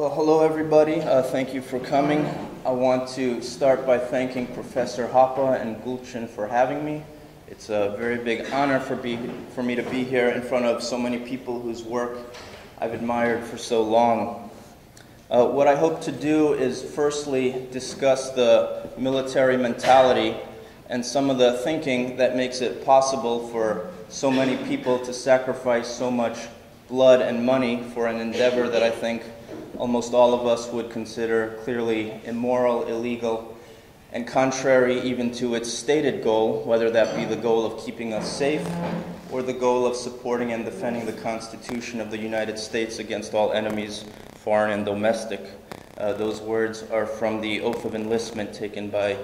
Well, hello everybody. Thank you for coming. I want to start by thanking Professor Hoppe and Gulchin for having me. It's a very big honor for me to be here in front of so many people whose work I've admired for so long. What I hope to do is firstly discuss the military mentality and some of the thinking that makes it possible for so many people to sacrifice so much blood and money for an endeavor that I think almost all of us would consider clearly immoral, illegal, and contrary even to its stated goal, whether that be the goal of keeping us safe or the goal of supporting and defending the Constitution of the United States against all enemies, foreign and domestic. Those words are from the oath of enlistment taken by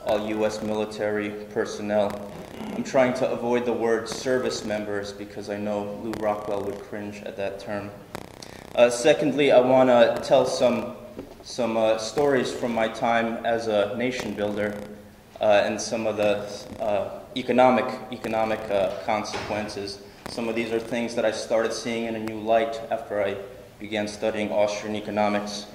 all U.S. military personnel. I'm trying to avoid the word service members because I know Lou Rockwell would cringe at that term. Secondly, I want to tell some stories from my time as a nation builder and some of the economic consequences. Some of these are things that I started seeing in a new light after I began studying Austrian economics.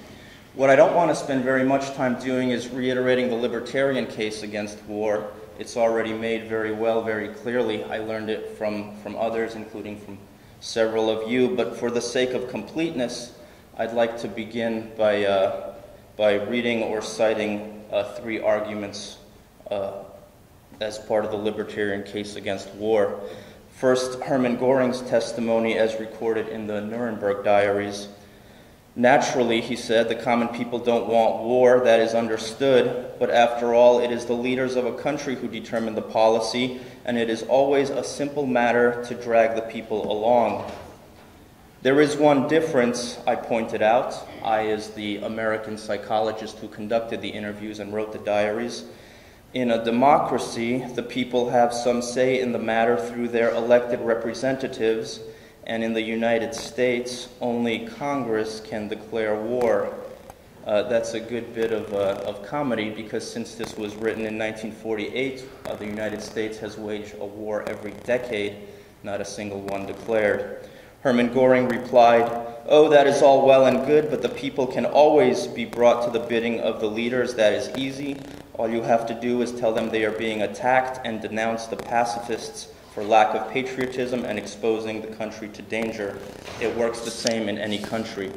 What I don't want to spend very much time doing is reiterating the libertarian case against war. It's already made very well, very clearly. I learned it from others, including from several of you, but for the sake of completeness, I'd like to begin by reading or citing three arguments as part of the libertarian case against war. First, Hermann Göring's testimony as recorded in the Nuremberg diaries. Naturally, he said, the common people don't want war, that is understood, but after all, it is the leaders of a country who determine the policy, and it is always a simple matter to drag the people along. There is one difference, I pointed out. I, as the American psychologist who conducted the interviews and wrote the diaries. In a democracy, the people have some say in the matter through their elected representatives, and in the United States, only Congress can declare war. That's a good bit of comedy, because since this was written in 1948, the United States has waged a war every decade, not a single one declared. Hermann Göring replied, "Oh, that is all well and good, but the people can always be brought to the bidding of the leaders. That is easy. All you have to do is tell them they are being attacked and denounce the pacifists for lack of patriotism and exposing the country to danger. It works the same in any country."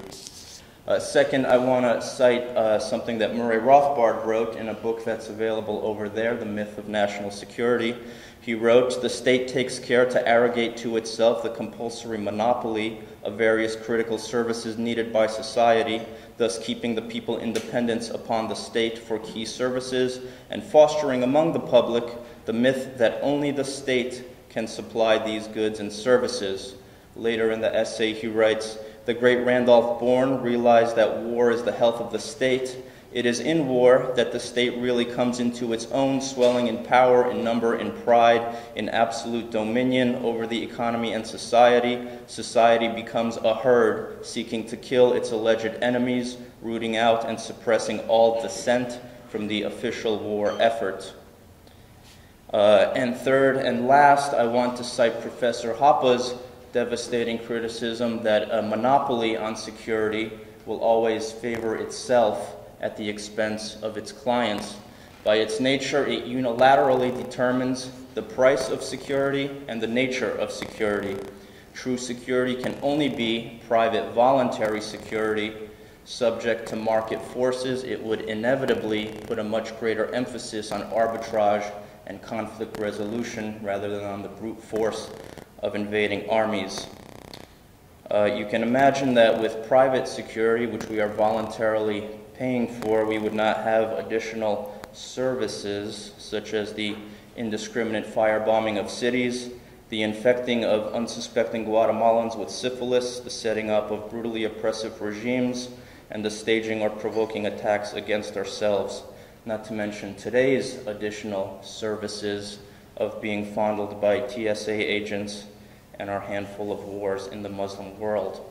Second, I want to cite something that Murray Rothbard wrote in a book that's available over there, The Myth of National Security. He wrote, "The state takes care to arrogate to itself the compulsory monopoly of various critical services needed by society, thus keeping the people independent upon the state for key services and fostering among the public the myth that only the state can supply these goods and services." Later in the essay he writes, "The great Randolph Bourne realized that war is the health of the state. It is in war that the state really comes into its own, swelling in power, in number, in pride, in absolute dominion over the economy and society. Society becomes a herd seeking to kill its alleged enemies, rooting out and suppressing all dissent from the official war effort." And third and last, I want to cite Professor Hoppe's devastating criticism that a monopoly on security will always favor itself at the expense of its clients. By its nature, it unilaterally determines the price of security and the nature of security. True security can only be private voluntary security. Subject to market forces, it would inevitably put a much greater emphasis on arbitrage and conflict resolution rather than on the brute force of invading armies. You can imagine that with private security, which we are voluntarily paying for, we would not have additional services such as the indiscriminate firebombing of cities, the infecting of unsuspecting Guatemalans with syphilis, the setting up of brutally oppressive regimes, and the staging or provoking attacks against ourselves. Not to mention today's additional services of being fondled by TSA agents and our handful of wars in the Muslim world.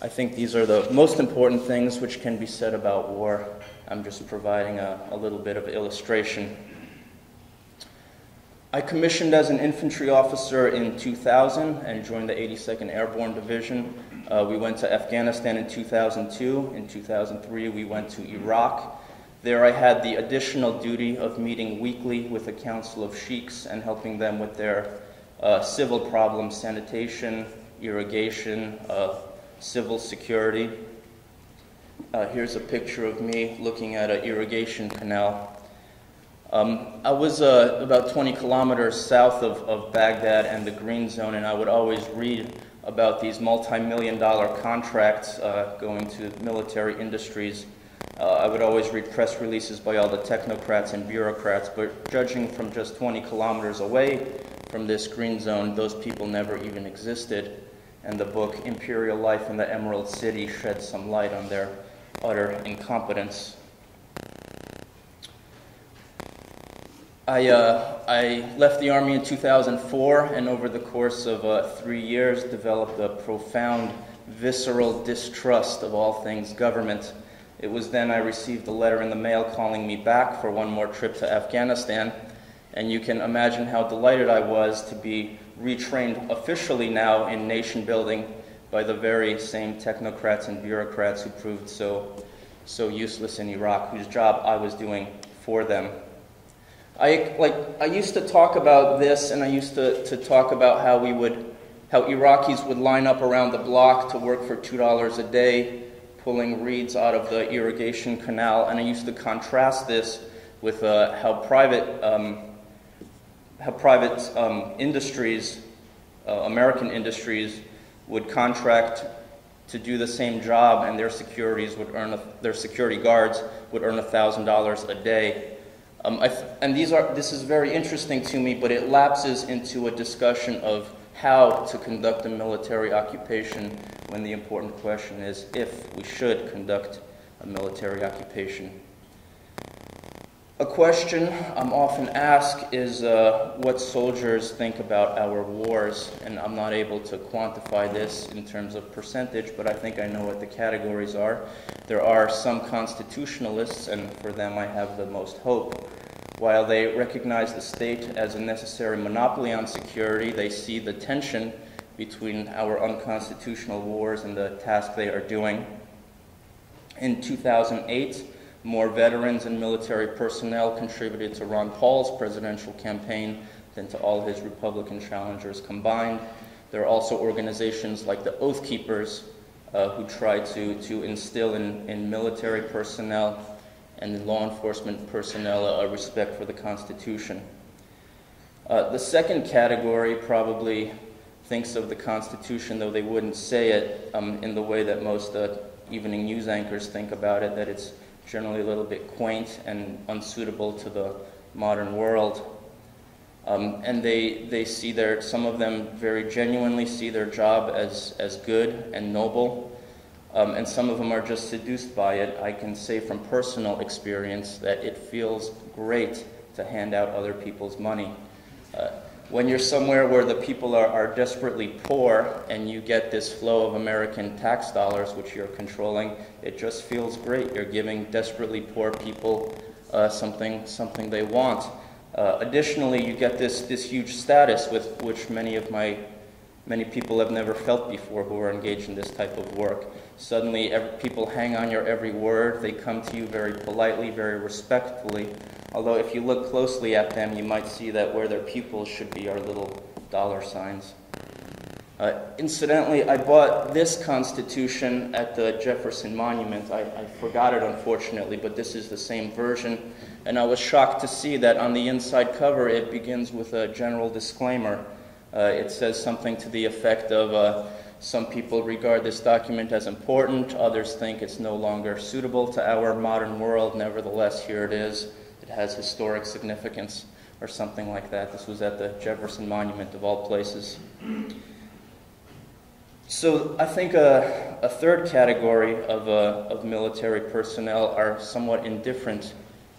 I think these are the most important things which can be said about war. I'm just providing a little bit of illustration. I commissioned as an infantry officer in 2000 and joined the 82nd Airborne Division. We went to Afghanistan in 2002. In 2003, we went to Iraq. There I had the additional duty of meeting weekly with a council of sheiks and helping them with their civil problems, sanitation, irrigation, civil security. Here's a picture of me looking at an irrigation canal. I was about 20 kilometers south of Baghdad and the Green Zone, and I would always read about these multi-million-dollar contracts going to military industries. I would always read press releases by all the technocrats and bureaucrats, but judging from just 20 kilometers away from this Green Zone, those people never even existed. And the book Imperial Life in the Emerald City sheds some light on their utter incompetence. I left the Army in 2004, and over the course of 3 years developed a profound, visceral distrust of all things government. It was then I received a letter in the mail calling me back for one more trip to Afghanistan, and you can imagine how delighted I was to be retrained officially now in nation building by the very same technocrats and bureaucrats who proved so useless in Iraq, whose job I was doing for them. I used to talk about this, and I used to talk about how Iraqis would line up around the block to work for $2 a day, pulling reeds out of the irrigation canal, and I used to contrast this with how private industries, American industries, would contract to do the same job, and their security guards would earn $1,000 a day. This is very interesting to me, but it lapses into a discussion of how to conduct a military occupation when the important question is if we should conduct a military occupation. A question I'm often asked is what soldiers think about our wars, and I'm not able to quantify this in terms of percentage, but I think I know what the categories are. There are some constitutionalists, and for them I have the most hope. While they recognize the state as a necessary monopoly on security, they see the tension between our unconstitutional wars and the task they are doing. In 2008, more veterans and military personnel contributed to Ron Paul's presidential campaign than to all his Republican challengers combined. There are also organizations like the Oath Keepers who try to instill in military personnel and in law enforcement personnel a respect for the Constitution. The second category probably thinks of the Constitution, though they wouldn't say it in the way that most evening news anchors think about it, that it's generally a little bit quaint and unsuitable to the modern world. And they see some of them very genuinely see their job as good and noble, and some of them are just seduced by it. I can say from personal experience that it feels great to hand out other people's money. When you're somewhere where the people are desperately poor and you get this flow of American tax dollars which you're controlling, it just feels great. You're giving desperately poor people something they want. Additionally, you get this huge status with which many people have never felt before who are engaged in this type of work. Suddenly, people hang on your every word. They come to you very politely, very respectfully. Although if you look closely at them, you might see that where their pupils should be are little dollar signs. Incidentally, I bought this Constitution at the Jefferson Monument. I forgot it, unfortunately, but this is the same version. And I was shocked to see that on the inside cover, it begins with a general disclaimer. It says something to the effect of, some people regard this document as important, others think it's no longer suitable to our modern world. Nevertheless, here it is. It has historic significance, or something like that. This was at the Jefferson Monument, of all places. So I think a third category of military personnel are somewhat indifferent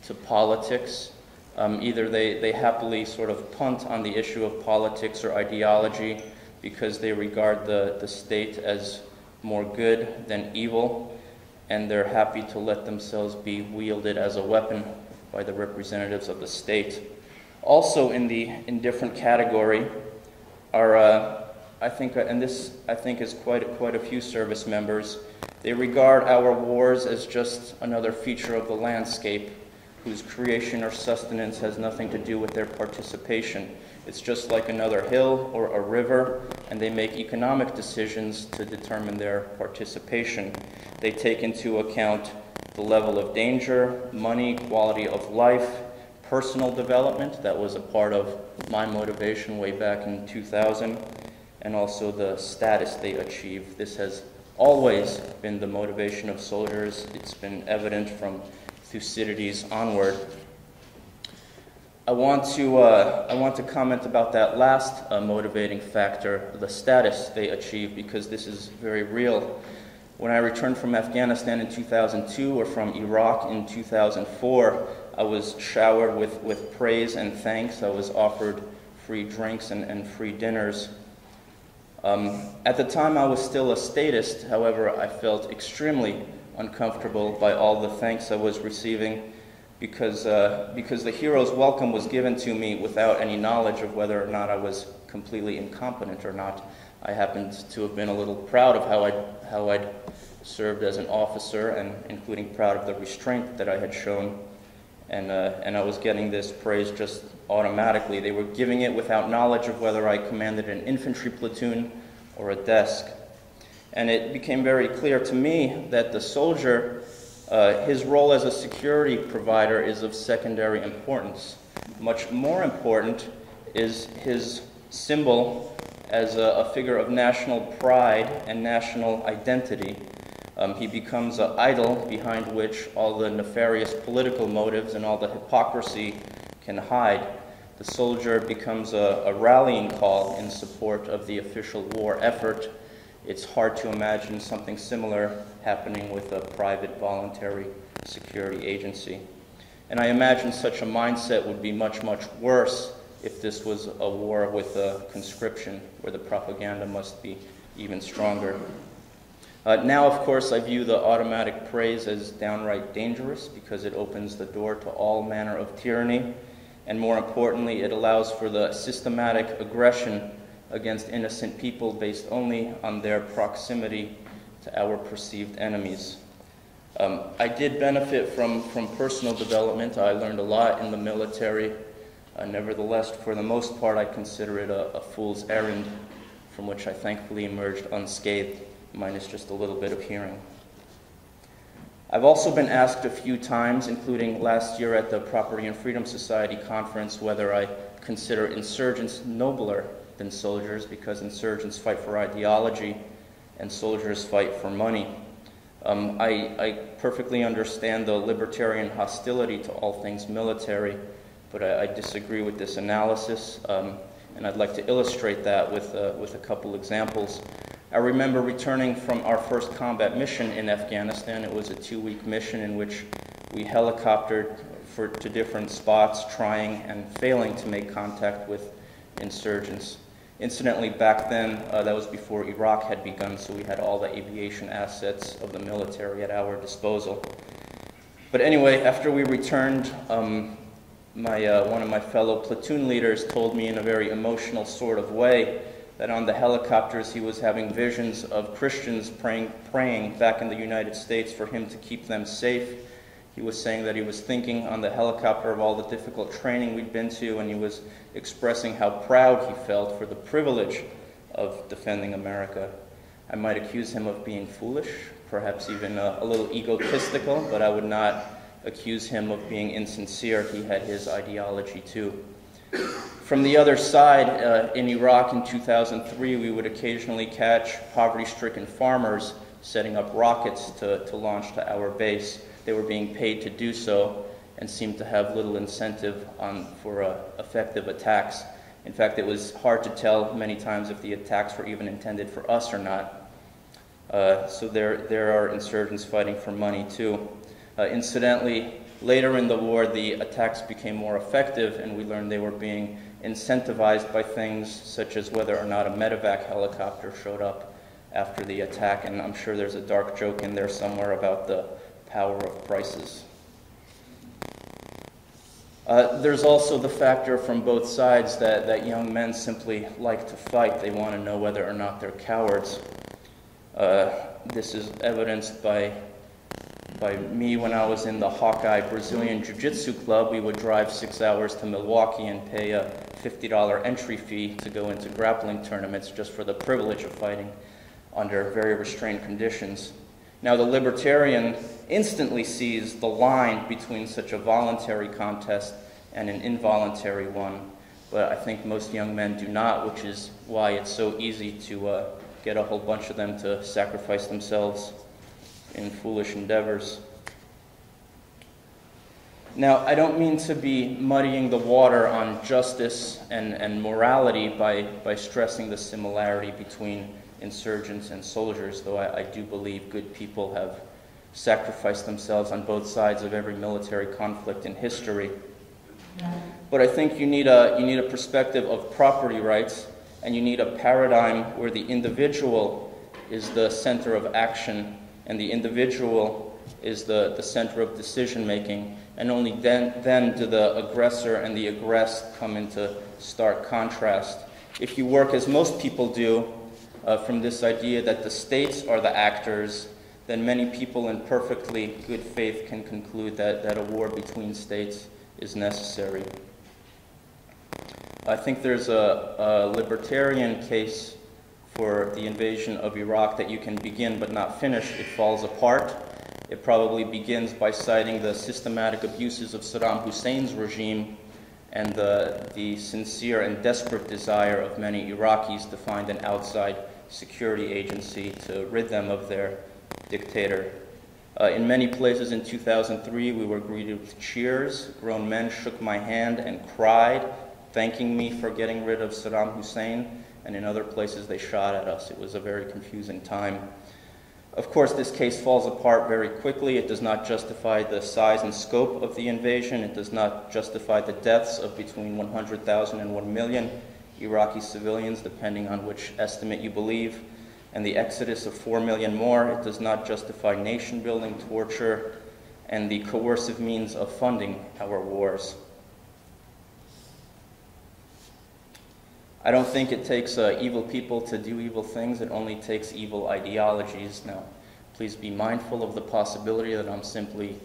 to politics. Either they happily sort of punt on the issue of politics or ideology because they regard the state as more good than evil, and they're happy to let themselves be wielded as a weapon by the representatives of the state. Also in the indifferent category are, I think is quite a few service members. They regard our wars as just another feature of the landscape whose creation or sustenance has nothing to do with their participation. It's just like another hill or a river, and they make economic decisions to determine their participation. They take into account the level of danger, money, quality of life, personal development. That was a part of my motivation way back in 2000, and also the status they achieve. This has always been the motivation of soldiers. It's been evident from Thucydides onward. I want to comment about that last motivating factor, the status they achieve, because this is very real. When I returned from Afghanistan in 2002 or from Iraq in 2004, I was showered with praise and thanks. I was offered free drinks and free dinners. At the time, I was still a statist. However, I felt extremely uncomfortable by all the thanks I was receiving because the hero's welcome was given to me without any knowledge of whether or not I was completely incompetent or not. I happened to have been a little proud of how I'd served as an officer, and including proud of the restraint that I had shown. And I was getting this praise just automatically. They were giving it without knowledge of whether I commanded an infantry platoon or a desk. And it became very clear to me that the soldier, his role as a security provider is of secondary importance. Much more important is his symbol as a figure of national pride and national identity. He becomes an idol behind which all the nefarious political motives and all the hypocrisy can hide. The soldier becomes a rallying call in support of the official war effort. It's hard to imagine something similar happening with a private voluntary security agency. And I imagine such a mindset would be much, much worse if this was a war with conscription, where the propaganda must be even stronger. Now, of course, I view the automatic praise as downright dangerous because it opens the door to all manner of tyranny, and more importantly, it allows for the systematic aggression against innocent people based only on their proximity to our perceived enemies. I did benefit from personal development. I learned a lot in the military. Nevertheless, for the most part, I consider it a fool's errand from which I thankfully emerged unscathed, minus just a little bit of hearing. I've also been asked a few times, including last year at the Property and Freedom Society conference, whether I consider insurgents nobler than soldiers because insurgents fight for ideology and soldiers fight for money. I perfectly understand the libertarian hostility to all things military, but I disagree with this analysis, and I'd like to illustrate that with a couple examples. I remember returning from our first combat mission in Afghanistan. It was a 2-week mission in which we helicoptered to different spots, trying and failing to make contact with insurgents. Incidentally, back then, that was before Iraq had begun, so we had all the aviation assets of the military at our disposal. But anyway, after we returned, one of my fellow platoon leaders told me in a very emotional sort of way that on the helicopters he was having visions of Christians praying back in the United States for him to keep them safe. He was saying that he was thinking on the helicopter of all the difficult training we'd been to, and he was expressing how proud he felt for the privilege of defending America. I might accuse him of being foolish, perhaps even a little egotistical, but I would not accuse him of being insincere. He had his ideology too. From the other side, in Iraq in 2003, we would occasionally catch poverty-stricken farmers setting up rockets to launch to our base. They were being paid to do so and seemed to have little incentive for effective attacks. In fact, it was hard to tell many times if the attacks were even intended for us or not. So there are insurgents fighting for money too. Incidentally, later in the war, the attacks became more effective, and we learned they were being incentivized by things such as whether or not a medevac helicopter showed up after the attack, and I'm sure there's a dark joke in there somewhere about the power of prices. There's also the factor from both sides that young men simply like to fight. They want to know whether or not they're cowards. This is evidenced by me when I was in the Hawkeye Brazilian Jiu-Jitsu Club. We would drive 6 hours to Milwaukee and pay a $50 entry fee to go into grappling tournaments just for the privilege of fighting under very restrained conditions. Now, the libertarian instantly sees the line between such a voluntary contest and an involuntary one, but I think most young men do not, which is why it's so easy to get a whole bunch of them to sacrifice themselves in foolish endeavors. Now, I don't mean to be muddying the water on justice and morality by stressing the similarity between insurgents and soldiers, though I do believe good people have sacrificed themselves on both sides of every military conflict in history. But I think you need a perspective of property rights, and you need a paradigm where the individual is the center of action and the individual is the center of decision-making, and only then do the aggressor and the aggressed come into stark contrast. If you work, as most people do, from this idea that the states are the actors, then many people in perfectly good faith can conclude that a war between states is necessary. I think there's a libertarian case for the invasion of Iraq that you can begin but not finish. It falls apart. It probably begins by citing the systematic abuses of Saddam Hussein's regime and the sincere and desperate desire of many Iraqis to find an outside security agency to rid them of their dictator. In many places in 2003, we were greeted with cheers. Grown men shook my hand and cried, thanking me for getting rid of Saddam Hussein, and in other places they shot at us. It was a very confusing time. Of course, this case falls apart very quickly. It does not justify the size and scope of the invasion. It does not justify the deaths of between 100,000 and 1 million Iraqi civilians, depending on which estimate you believe, and the exodus of 4 million more. It does not justify nation-building, torture, and the coercive means of funding our wars. I don't think it takes evil people to do evil things. It only takes evil ideologies. Now, please be mindful of the possibility that I'm simply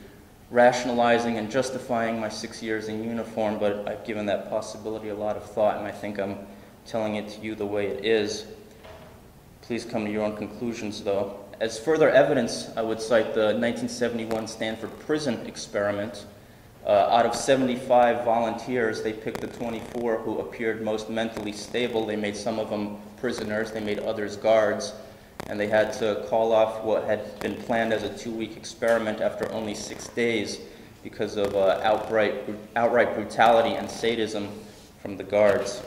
rationalizing and justifying my 6 years in uniform, but I've given that possibility a lot of thought, and I think I'm telling it to you the way it is. Please come to your own conclusions, though. As further evidence, I would cite the 1971 Stanford prison experiment. Out of 75 volunteers, they picked the 24 who appeared most mentally stable. They made some of them prisoners, they made others guards, and they had to call off what had been planned as a 2-week experiment after only 6 days because of outright brutality and sadism from the guards.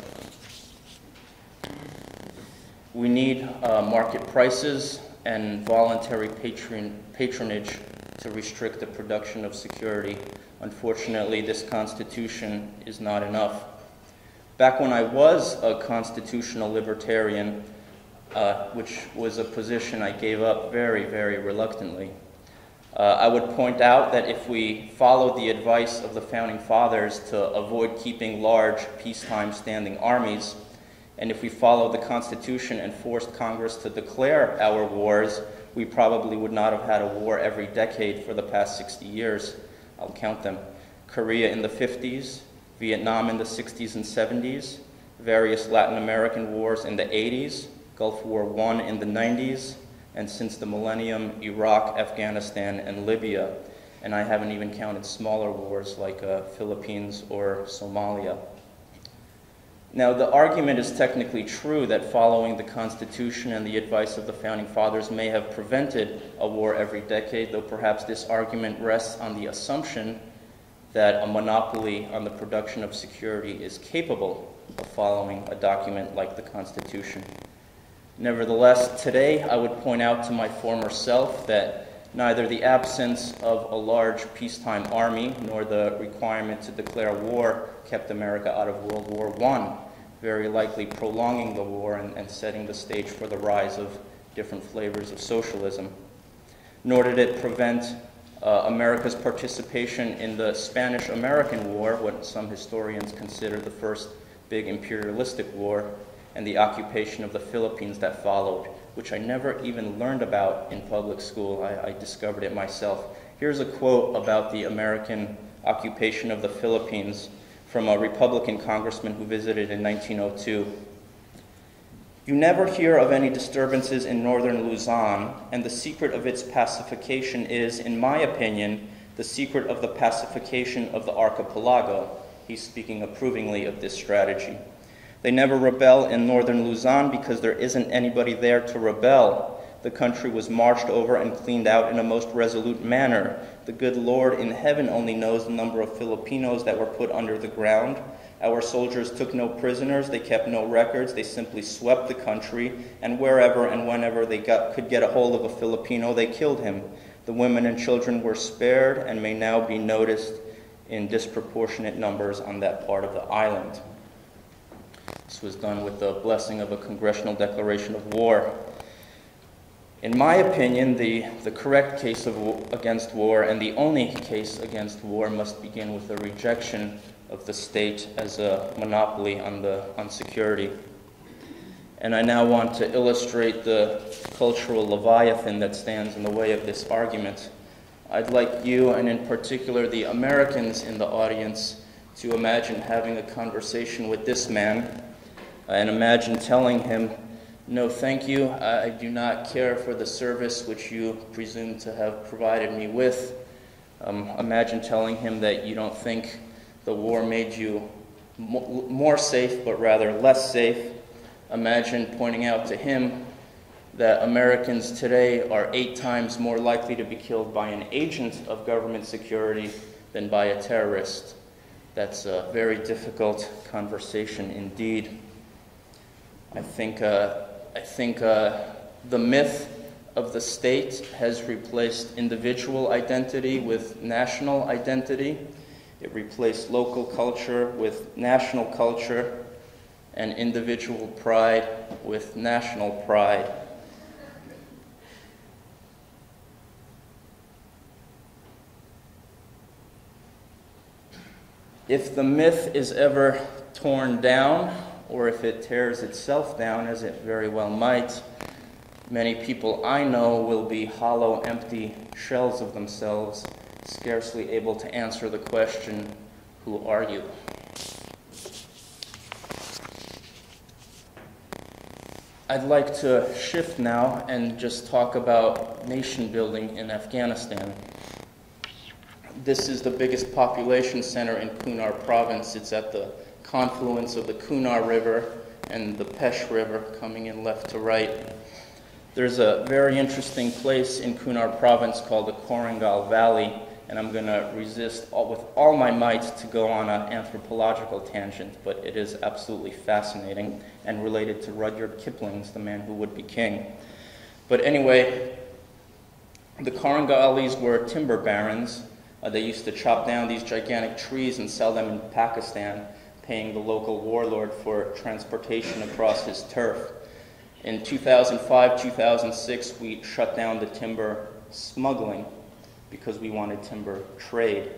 We need market prices and voluntary patronage to restrict the production of security. Unfortunately, this Constitution is not enough. Back when I was a constitutional libertarian, which was a position I gave up very, very reluctantly, I would point out that if we followed the advice of the Founding Fathers to avoid keeping large peacetime standing armies, and if we followed the Constitution and forced Congress to declare our wars, we probably would not have had a war every decade for the past 60 years. I'll count them. Korea in the 50s, Vietnam in the 60s and 70s, various Latin American wars in the 80s, Gulf War I in the 90s, and since the millennium, Iraq, Afghanistan, and Libya. And I haven't even counted smaller wars like Philippines or Somalia. Now, the argument is technically true that following the Constitution and the advice of the Founding Fathers may have prevented a war every decade, though perhaps this argument rests on the assumption that a monopoly on the production of security is capable of following a document like the Constitution. Nevertheless, today I would point out to my former self that neither the absence of a large peacetime army nor the requirement to declare war kept America out of World War I, very likely prolonging the war and setting the stage for the rise of different flavors of socialism. Nor did it prevent America's participation in the Spanish-American War, what some historians consider the first big imperialistic war, and the occupation of the Philippines that followed, which I never even learned about in public school. I discovered it myself. Here's a quote about the American occupation of the Philippines from a Republican congressman who visited in 1902. "You never hear of any disturbances in northern Luzon, and the secret of its pacification is, in my opinion, the secret of the pacification of the archipelago." He's speaking approvingly of this strategy. "They never rebel in northern Luzon because there isn't anybody there to rebel. The country was marched over and cleaned out in a most resolute manner. The good Lord in heaven only knows the number of Filipinos that were put under the ground. Our soldiers took no prisoners, they kept no records, they simply swept the country, and wherever and whenever they could get a hold of a Filipino, they killed him. The women and children were spared and may now be noticed in disproportionate numbers on that part of the island." This was done with the blessing of a congressional declaration of war. In my opinion, the correct case against war, and the only case against war, must begin with the rejection of the state as a monopoly on security. And I now want to illustrate the cultural leviathan that stands in the way of this argument. I'd like you, and in particular the Americans in the audience, to imagine having a conversation with this man, and imagine telling him, "No, thank you, I do not care for the service which you presume to have provided me with." Imagine telling him that you don't think the war made you more safe, but rather less safe. Imagine pointing out to him that Americans today are 8 times more likely to be killed by an agent of government security than by a terrorist. That's a very difficult conversation indeed. I think the myth of the state has replaced individual identity with national identity. It replaced local culture with national culture, and individual pride with national pride. If the myth is ever torn down, or if it tears itself down, as it very well might, many people I know will be hollow, empty shells of themselves, scarcely able to answer the question, "Who are you?" I'd like to shift now and just talk about nation building in Afghanistan. This is the biggest population center in Kunar province. It's at the confluence of the Kunar River and the Pesh River, coming in left to right. There's a very interesting place in Kunar province called the Korangal Valley, and I'm going to resist with all my might to go on an anthropological tangent, but it is absolutely fascinating and related to Rudyard Kipling's The Man Who Would Be King. But anyway, the Korangalis were timber barons. They used to chop down these gigantic trees and sell them in Pakistan, paying the local warlord for transportation across his turf. In 2005-2006, we shut down the timber smuggling because we wanted timber trade.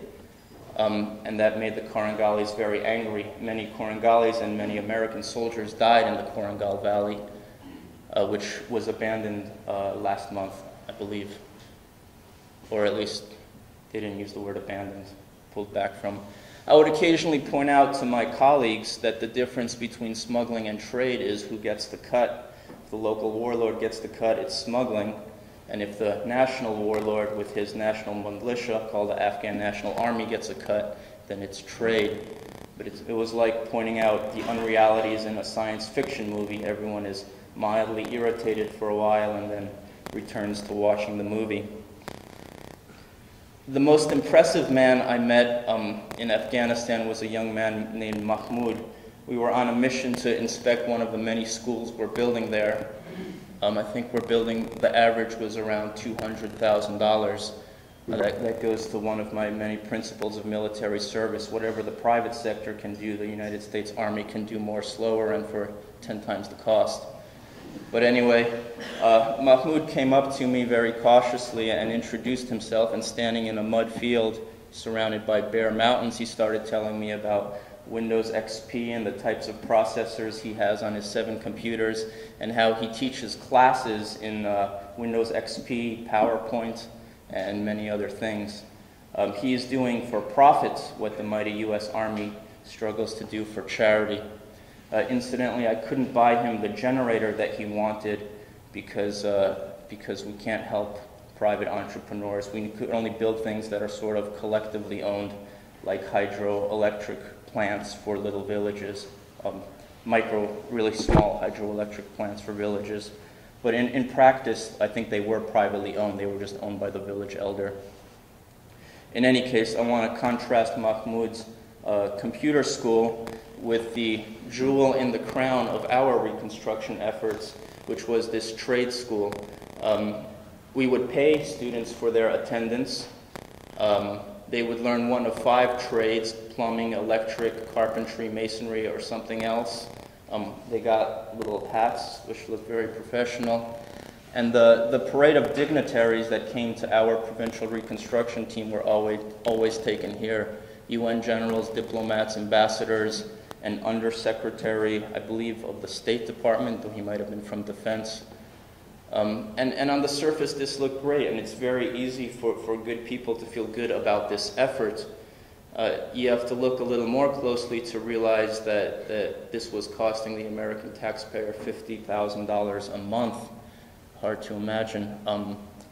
And that made the Korangalis very angry. Many Korangalis and many American soldiers died in the Korangal Valley, which was abandoned last month, I believe. Or at least they didn't use the word abandoned, pulled back from. I would occasionally point out to my colleagues that the difference between smuggling and trade is who gets the cut. If the local warlord gets the cut, it's smuggling. And if the national warlord with his national militia, called the Afghan National Army, gets a cut, then it's trade. But it was like pointing out the unrealities in a science fiction movie. Everyone is mildly irritated for a while and then returns to watching the movie. The most impressive man I met in Afghanistan was a young man named Mahmoud. We were on a mission to inspect one of the many schools we're building there. I think we're building, the average was around $200,000. That goes to one of my many principles of military service. Whatever the private sector can do, the United States Army can do more slower and for 10 times the cost. But anyway, Mahmoud came up to me very cautiously and introduced himself, and standing in a mud field surrounded by bare mountains, he started telling me about Windows XP and the types of processors he has on his 7 computers, and how he teaches classes in Windows XP, PowerPoint, and many other things. He is doing for profit what the mighty U.S. Army struggles to do for charity. Incidentally, I couldn't buy him the generator that he wanted because we can't help private entrepreneurs. We could only build things that are sort of collectively owned, like hydroelectric plants for little villages, really small hydroelectric plants for villages. But in practice, I think they were privately owned. They were just owned by the village elder. In any case, I want to contrast Mahmoud's computer school with the jewel in the crown of our reconstruction efforts, which was this trade school. We would pay students for their attendance. They would learn one of 5 trades: plumbing, electric, carpentry, masonry, or something else. They got little hats, which looked very professional. And the parade of dignitaries that came to our provincial reconstruction team were always taken here. UN generals, diplomats, ambassadors, an undersecretary, I believe, of the State Department, though he might have been from Defense. And on the surface, this looked great, and it's very easy for good people to feel good about this effort. You have to look a little more closely to realize that this was costing the American taxpayer $50,000 a month. Hard to imagine,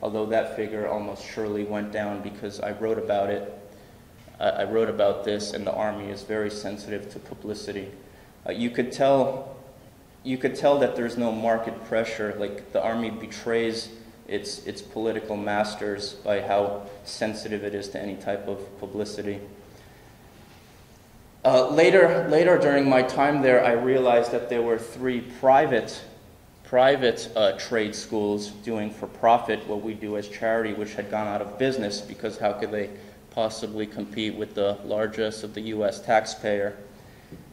although that figure almost surely went down because I wrote about it. I wrote about this, and the Army is very sensitive to publicity. You could tell that there's no market pressure. Like, the Army betrays its political masters by how sensitive it is to any type of publicity. Later during my time there, I realized that there were 3 private trade schools doing for profit what we do as charity, which had gone out of business because how could they possibly compete with the largesse of the U.S. taxpayer?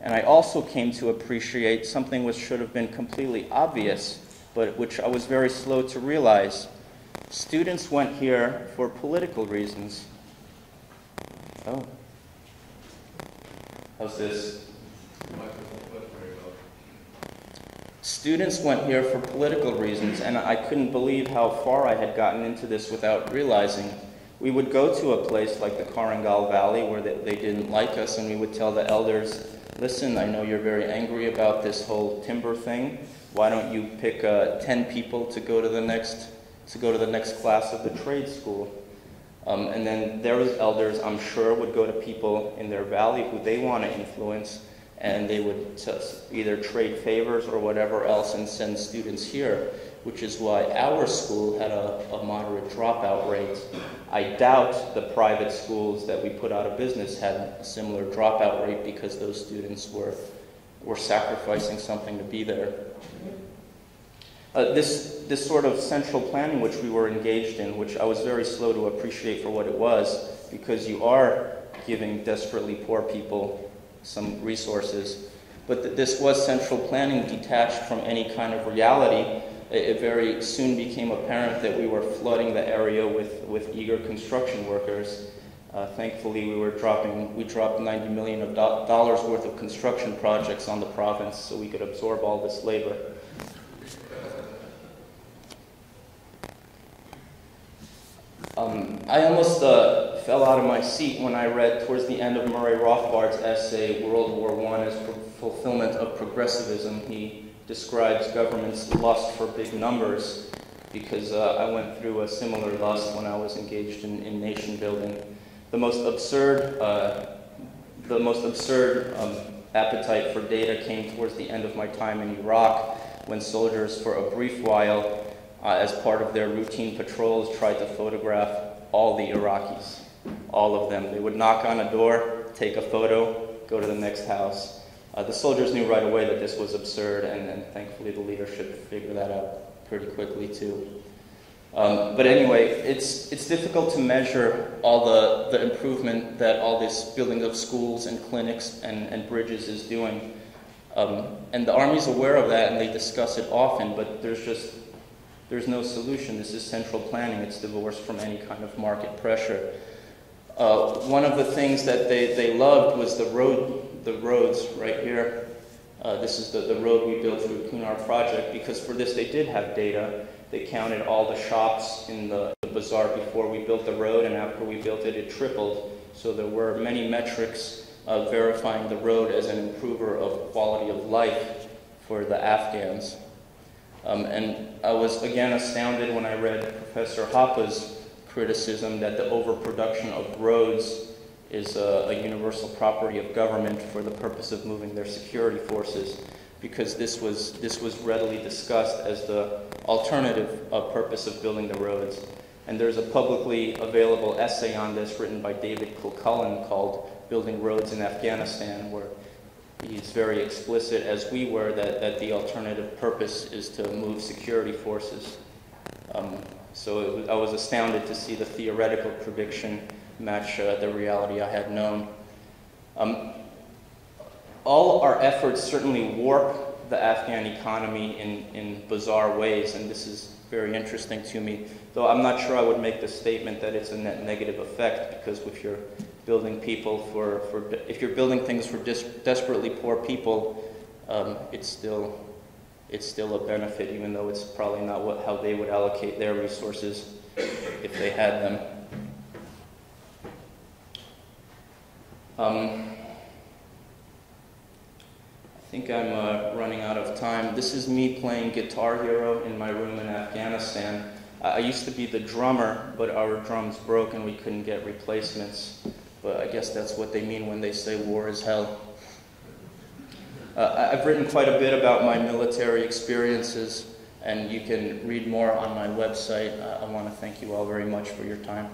And I also came to appreciate something which should have been completely obvious, but which I was very slow to realize. Students went here for political reasons. Oh. How's this? Students went here for political reasons, and I couldn't believe how far I had gotten into this without realizing. We would go to a place like the Korengal Valley where they didn't like us, and we would tell the elders, listen, I know you're very angry about this whole timber thing. Why don't you pick 10 people to go to the next class of the trade school? And then those elders, I'm sure, would go to people in their valley who they want to influence, and they would either trade favors or whatever else and send students here, which is why our school had a moderate dropout rate. I doubt the private schools that we put out of business had a similar dropout rate because those students were sacrificing something to be there. This sort of central planning which we were engaged in, which I was very slow to appreciate for what it was, because you are giving desperately poor people some resources, but this was central planning detached from any kind of reality. It very soon became apparent that we were flooding the area with eager construction workers. Thankfully, we dropped $90 million worth of construction projects on the province so we could absorb all this labor. I almost fell out of my seat when I read towards the end of Murray Rothbard's essay, World War I as Fulfillment of Progressivism. He describes government's lust for big numbers, because I went through a similar lust when I was engaged in nation building. The most absurd appetite for data came towards the end of my time in Iraq, when soldiers, for a brief while, as part of their routine patrols, tried to photograph all the Iraqis, all of them. They would knock on a door, take a photo, go to the next house. The soldiers knew right away that this was absurd, and thankfully the leadership figured that out pretty quickly too. But anyway, it's difficult to measure all the improvement that all this building of schools and clinics and bridges is doing. And the Army's aware of that, and they discuss it often, but there's no solution. This is central planning. It's divorced from any kind of market pressure. One of the things that they loved was the roads right here. This is the road we built through Kunar project, because for this they did have data. They counted all the shops in the bazaar before we built the road, and after we built it, it tripled. So there were many metrics verifying the road as an improver of quality of life for the Afghans. And I was again astounded when I read Professor Hoppe's criticism that the overproduction of roads is a universal property of government for the purpose of moving their security forces, because this was readily discussed as the alternative purpose of building the roads. And there's a publicly available essay on this written by David Kilcullen called Building Roads in Afghanistan, where he's very explicit, as we were, that the alternative purpose is to move security forces. So I was astounded to see the theoretical prediction match the reality I had known. All our efforts certainly warp the Afghan economy in bizarre ways, and this is very interesting to me, though I'm not sure I would make the statement that it's a net negative effect, because if you're building people if you're building things for desperately poor people, it's still a benefit, even though it's probably not how they would allocate their resources if they had them. I think I'm running out of time. This is me playing Guitar Hero in my room in Afghanistan. I used to be the drummer, but our drums broke and we couldn't get replacements. But I guess that's what they mean when they say war is hell. I've written quite a bit about my military experiences, and you can read more on my website. I want to thank you all very much for your time.